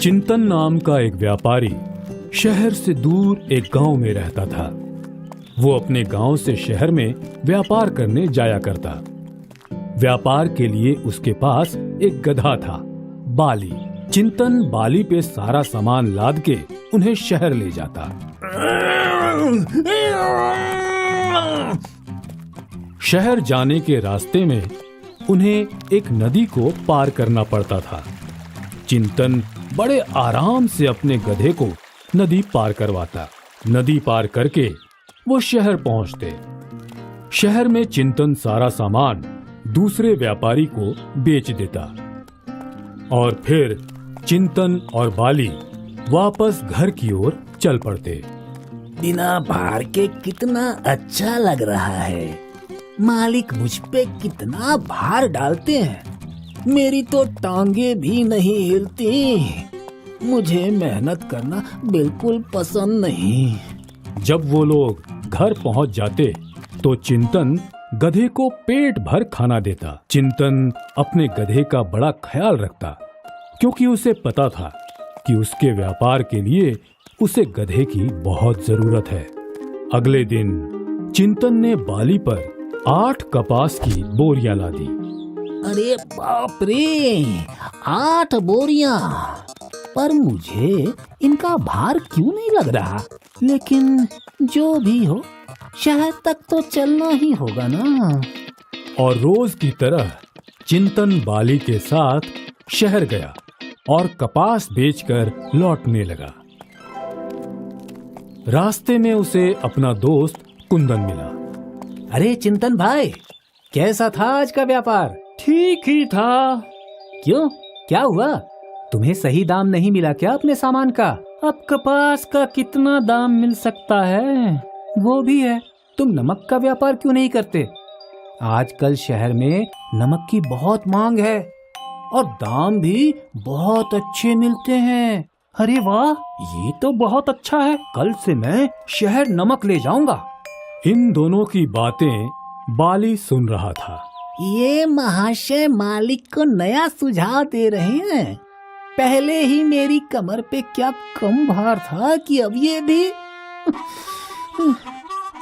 चिंतन नाम का एक व्यापारी शहर से दूर एक गांव में रहता था। वो अपने गांव से शहर में व्यापार करने जाया करता। व्यापार के लिए उसके पास एक गधा था, बाली। चिंतन बाली पे सारा सामान लाद के उन्हें शहर ले जाता। शहर जाने के रास्ते में उन्हें एक नदी को पार करना पड़ता था। चिंतन बड़े आराम से अपने गधे को नदी पार करवाता। नदी पार करके वो शहर पहुंचते। शहर में चिंतन सारा सामान दूसरे व्यापारी को बेच देता और फिर चिंतन और बाली वापस घर की ओर चल पड़ते। बिना भार के कितना अच्छा लग रहा है। मालिक मुझ पे कितना भार डालते हैं। मेरी तो टांगे भी नहीं हिलती। मुझे मेहनत करना बिल्कुल पसंद नहीं। जब वो लोग घर पहुंच जाते तो चिंतन गधे को पेट भर खाना देता। चिंतन अपने गधे का बड़ा ख्याल रखता क्योंकि उसे पता था कि उसके व्यापार के लिए उसे गधे की बहुत जरूरत है। अगले दिन चिंतन ने बाली पर 8 कपास की बोरियां लादी। अरे बाप रे, 8 बोरियां! पर मुझे इनका भार क्यों नहीं लग रहा? लेकिन जो भी हो, शहर तक तो चलना ही होगा ना। और रोज की तरह चिंतन बाली के साथ शहर गया और कपास बेचकर लौटने लगा। रास्ते में उसे अपना दोस्त कुंदन मिला। अरे चिंतन भाई, कैसा था आज का व्यापार? ठीक ही था। क्यों, क्या हुआ? तुम्हें सही दाम नहीं मिला क्या अपने सामान का? अब कपास का कितना दाम मिल सकता है? वो भी है। तुम नमक का व्यापार क्यों नहीं करते? आजकल शहर में नमक की बहुत मांग है और दाम भी बहुत अच्छे मिलते हैं। अरे वाह, ये तो बहुत अच्छा है। कल से मैं शहर नमक ले जाऊंगा। इन दोनों की बातें बाली सुन रहा था। ये महाशय मालिक को नया सुझाव दे रहे हैं। पहले ही मेरी कमर पे क्या कम भार था कि अब ये भी।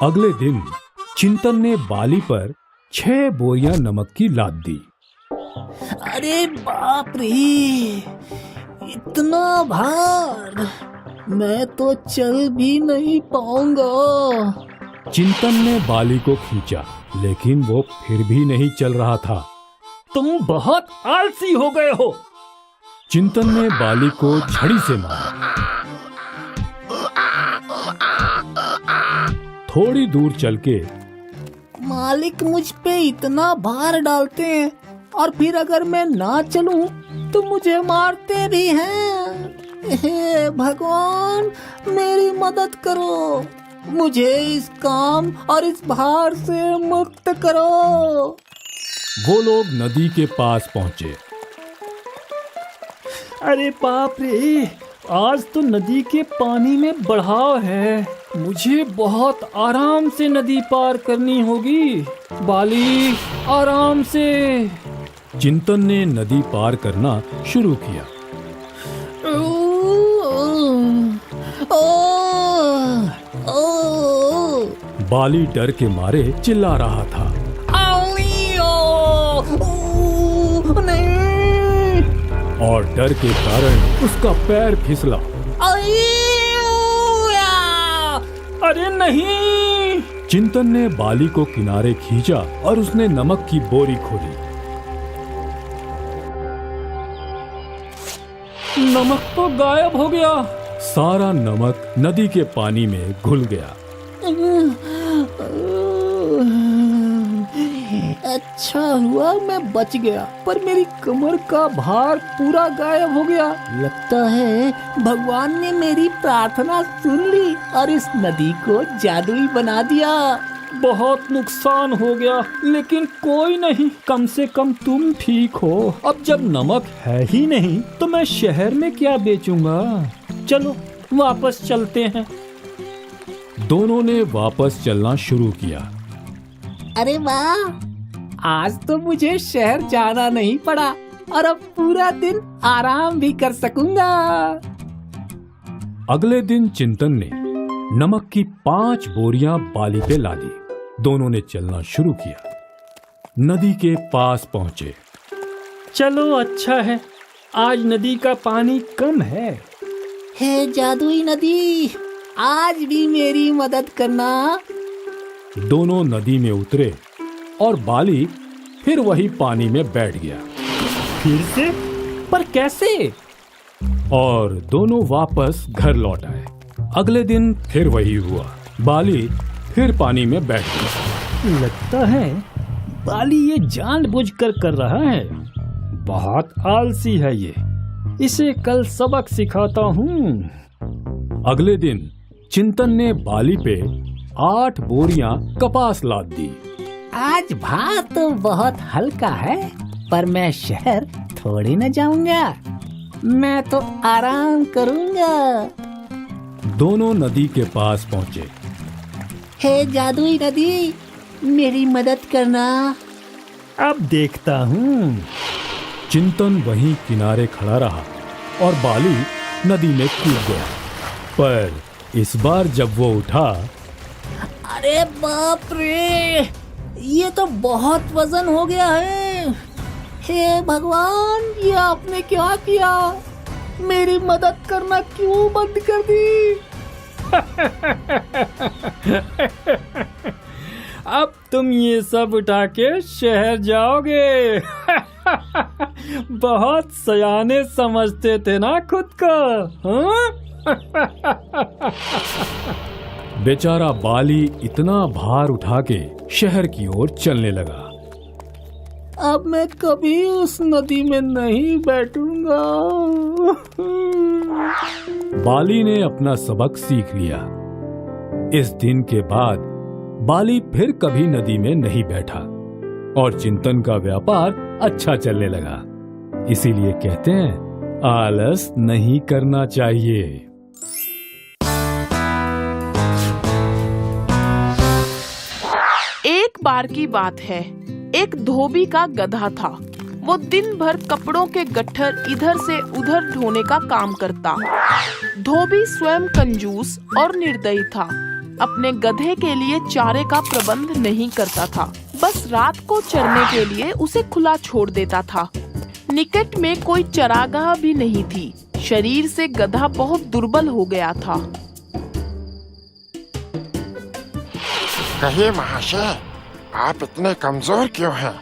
अगले दिन चिंतन ने बाली पर 6 बोरियां नमक की लाद दी। अरे बाप रे, इतना भार! मैं तो चल भी नहीं पाऊंगा। चिंतन ने बाली को खींचा, लेकिन वो फिर भी नहीं चल रहा था। तुम बहुत आलसी हो गए हो। चिंतन ने बाली को छड़ी से मारा। थोड़ी दूर चल के मालिक मुझ पे इतना भार डालते हैं और फिर अगर मैं ना चलूं तो मुझे मारते भी हैं। हे भगवान, मेरी मदद करो। मुझे इस काम और इस भार से मुक्त करो। वो लोग नदी के पास पहुंचे। अरे बाप रे, आज तो नदी के पानी में बढ़ाव है। मुझे बहुत आराम से नदी पार करनी होगी। बाली, आराम से। चिंतन ने नदी पार करना शुरू किया। बाली डर के मारे चिल्ला रहा था। नहीं! और डर के कारण उसका पैर फिसला। अरे नहीं! चिंतन ने बाली को किनारे खींचा और उसने नमक की बोरी खोली। नमक तो गायब हो गया। सारा नमक नदी के पानी में घुल गया। अच्छा हुआ मैं बच गया, पर मेरी कमर का भार पूरा गायब हो गया। लगता है भगवान ने मेरी प्रार्थना सुन ली और इस नदी को जादुई बना दिया। बहुत नुकसान हो गया, लेकिन कोई नहीं, कम से कम तुम ठीक हो। अब जब नमक है ही नहीं तो मैं शहर में क्या बेचूंगा। चलो वापस चलते हैं। दोनों ने वापस चलना शुरू किया। अरे वाह, आज तो मुझे शहर जाना नहीं पड़ा। और अब पूरा दिन आराम भी कर सकूंगा। अगले दिन चिंतन ने नमक की 5 बोरियां बाली पे लादी। दोनों ने चलना शुरू किया। नदी के पास पहुंचे। चलो अच्छा है, आज नदी का पानी कम है। हे जादुई नदी, आज भी मेरी मदद करना। दोनों नदी में उतरे और बाली फिर वही पानी में बैठ गया। फिर से? पर कैसे? और दोनों वापस घर लौट आए। अगले दिन फिर वही हुआ। बाली फिर पानी में बैठ गया। लगता है बाली ये जानबूझकर कर रहा है। बहुत आलसी है ये। इसे कल सबक सिखाता हूँ। अगले दिन चिंतन ने बाली पे 8 बोरियां कपास लाद दी। आज भार तो बहुत हल्का है, पर मैं शहर थोड़ी न जाऊंगा। मैं तो आराम करूंगा। दोनों नदी के पास पहुंचे। हे जादुई नदी, मेरी मदद करना। अब देखता हूँ। चिंतन वहीं किनारे खड़ा रहा और बाली नदी में कूद गया। पर इस बार जब वो उठा, अरे बाप रे, ये तो बहुत वजन हो गया है। हे भगवान, ये आपने क्या किया? मेरी मदद करना क्यों बंद कर दी? अब तुम ये सब उठा के शहर जाओगे। बहुत सयाने समझते थे ना खुद को, हाँ? बेचारा बाली इतना भार उठा के शहर की ओर चलने लगा। अब मैं कभी उस नदी में नहीं बैठूंगा। बाली ने अपना सबक सीख लिया। इस दिन के बाद बाली फिर कभी नदी में नहीं बैठा और चिंतन का व्यापार अच्छा चलने लगा। इसीलिए कहते हैं, आलस नहीं करना चाहिए। एक बार की बात है, एक धोबी का गधा था। वो दिन भर कपड़ों के गट्ठर इधर से उधर ढोने का काम करता। धोबी स्वयं कंजूस और निर्दयी था। अपने गधे के लिए चारे का प्रबंध नहीं करता था, बस रात को चरने के लिए उसे खुला छोड़ देता था। निकट में कोई चरागाह भी नहीं थी। शरीर से गधा बहुत दुर्बल हो गया था। कहिए महाशय, आप इतने कमजोर क्यों हैं?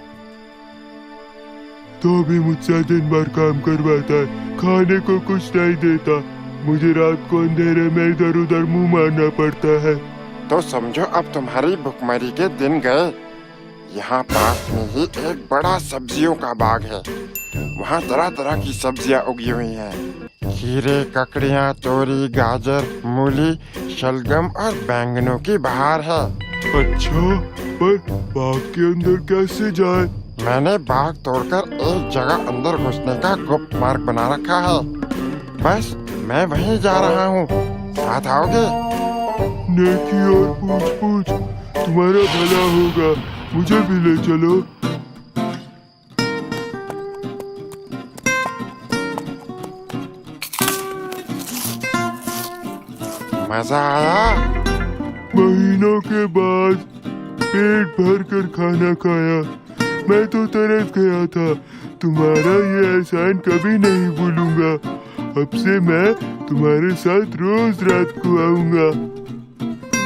तो भी मुझसे दिन भर काम करवाता है, खाने को कुछ नहीं देता। मुझे रात को अंधेरे में इधर उधर मुंह मारना पड़ता है। तो समझो अब तुम्हारी भुखमरी के दिन गए। यहाँ पास में ही एक बड़ा सब्जियों का बाग है। वहाँ तरह तरह की सब्जियाँ उगी हुई हैं। खीरे, ककड़ियाँ, तोरी, गाजर, मूली, शलगम और बैंगनों की बहार है। अच्छा, पर बाग के अंदर कैसे जाए? मैंने बाग तोड़कर एक जगह अंदर घुसने का गुप्त मार्ग बना रखा है। बस मैं वहीं जा रहा हूँ, साथ आओगे? नेकी और पूछ पूछ, तुम्हारा भला होगा। मुझे भी ले चलो। मजा आया? महीनों के बाद पेट भर कर खाना खाया। मैं तो तरस गया था। तुम्हारा ये एहसान कभी नहीं भूलूंगा। अब से मैं तुम्हारे साथ रोज रात को आऊंगा।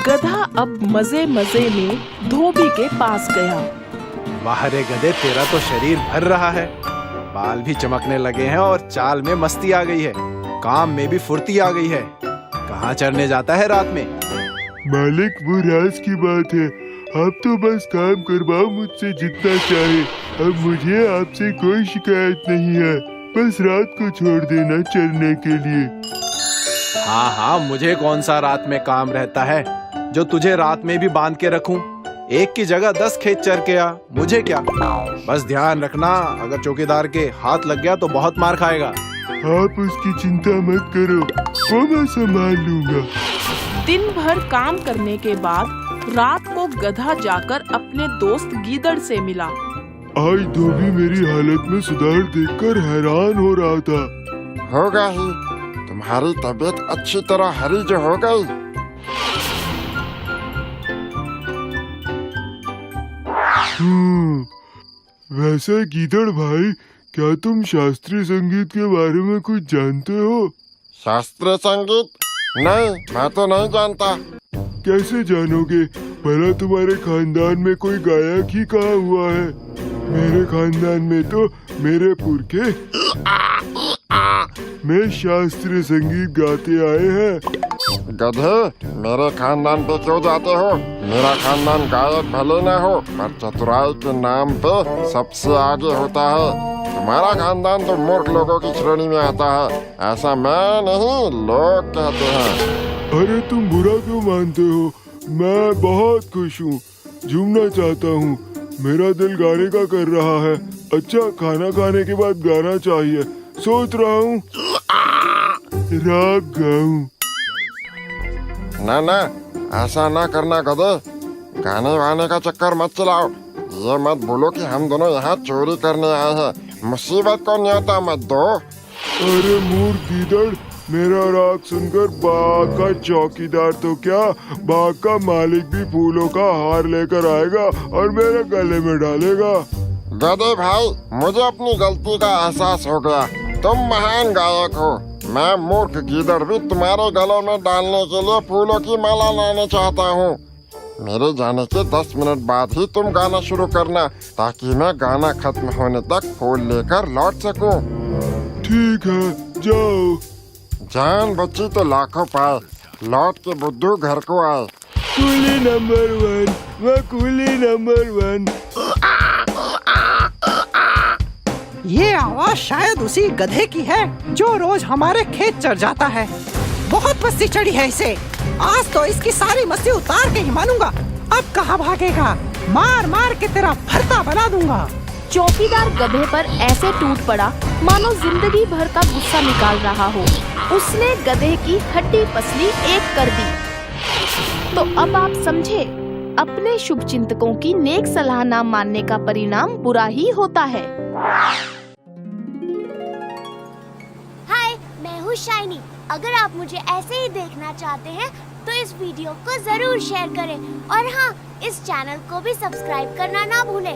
गधा अब मजे मजे में धोबी के पास गया। वाह रे गधे, तेरा तो शरीर भर रहा है। बाल भी चमकने लगे हैं और चाल में मस्ती आ गई है। काम में भी फुर्ती आ गई है। कहाँ चरने जाता है रात में? मालिक, वो राज की बात है। आप तो बस काम करवाओ मुझसे जितना चाहे। अब मुझे आपसे कोई शिकायत नहीं है। बस रात को छोड़ देना चरने के लिए। हाँ हाँ, मुझे कौन सा रात में काम रहता है जो तुझे रात में भी बांध के रखूं? एक की जगह 10 खेत चर के आ, मुझे क्या। बस ध्यान रखना, अगर चौकीदार के हाथ लग गया तो बहुत मार खाएगा। आप उसकी चिंता मत करो, वो मैं संभाल लूंगा। दिन भर काम करने के बाद रात को गधा जाकर अपने दोस्त गीदड़ से मिला। आज धोबी मेरी हालत में सुधार देखकर हैरान हो रहा था। होगा ही, तुम्हारी तबीयत अच्छी तरह हरी जो हो गई। वैसे गीदड़ भाई, क्या तुम शास्त्रीय संगीत के बारे में कुछ जानते हो? शास्त्रीय संगीत? नहीं, मैं तो नहीं जानता। कैसे जानोगे? भला तुम्हारे खानदान में कोई गायक ही कहाँ हुआ है? मेरे खानदान में तो मेरे पुरखे में शास्त्रीय संगीत गाते आए हैं। गधे, मेरे खानदान पे क्यों जाते हो? मेरा खानदान गायक भले न हो, पर चतुराई के नाम पे सबसे आगे होता है। तुम्हारा खानदान तो मूर्ख लोगों की श्रेणी में आता है। ऐसा मैं नहीं, लोग कहते हैं। अरे तुम बुरा क्यों मानते हो? मैं बहुत खुश हूँ, झूमना चाहता हूँ। मेरा दिल गाने का कर रहा है। अच्छा, खाना खाने के बाद गाना चाहिए। सोच रहा हूँ राग गाऊं। ना ना, ऐसा ना करना गधे। गाने वाने का चक्कर मत चलाओ। ये मत बोलो कि हम दोनों यहाँ चोरी करने आए हैं। मुसीबत को न्योता मत दो। अरे मूर्ख गीदड़, मेरा राग सुनकर बाग का चौकीदार तो क्या, बाग का मालिक भी फूलों का हार लेकर आएगा और मेरे गले में डालेगा। गधे भाई, मुझे अपनी गलती का एहसास हो गया। तुम महान गायक हो। मैं मूर्ख गीदड़ भी तुम्हारे गले में डालने के लिए फूलों की माला लाने चाहता हूँ। मेरे जाने के 10 मिनट बाद ही तुम गाना शुरू करना, ताकि मैं गाना खत्म होने तक फूल लेकर लौट सकूं। ठीक है, जाओ। जान बच्ची तो लाखों पाए, लौट के बुद्धू घर को आए। कूली नंबर 1, मैं कूली नंबर 1। ये आवाज शायद उसी गधे की है जो रोज हमारे खेत चढ़ जाता है। बहुत मस्ती चढ़ी है इसे। आज तो इसकी सारी मस्ती उतार के ही मानूंगा। अब कहाँ भागेगा? मार मार के तेरा भरता बना दूंगा। चौकीदार गधे पर ऐसे टूट पड़ा मानो जिंदगी भर का गुस्सा निकाल रहा हो। उसने गधे की हड्डी पसली एक कर दी। तो अब आप समझे, अपने शुभ चिंतकों की नेक सलाह ना मानने का परिणाम बुरा ही होता है। हाय, मैं हूँ शाइनी। अगर आप मुझे ऐसे ही देखना चाहते हैं तो इस वीडियो को जरूर शेयर करें और हाँ, इस चैनल को भी सब्सक्राइब करना ना भूलें।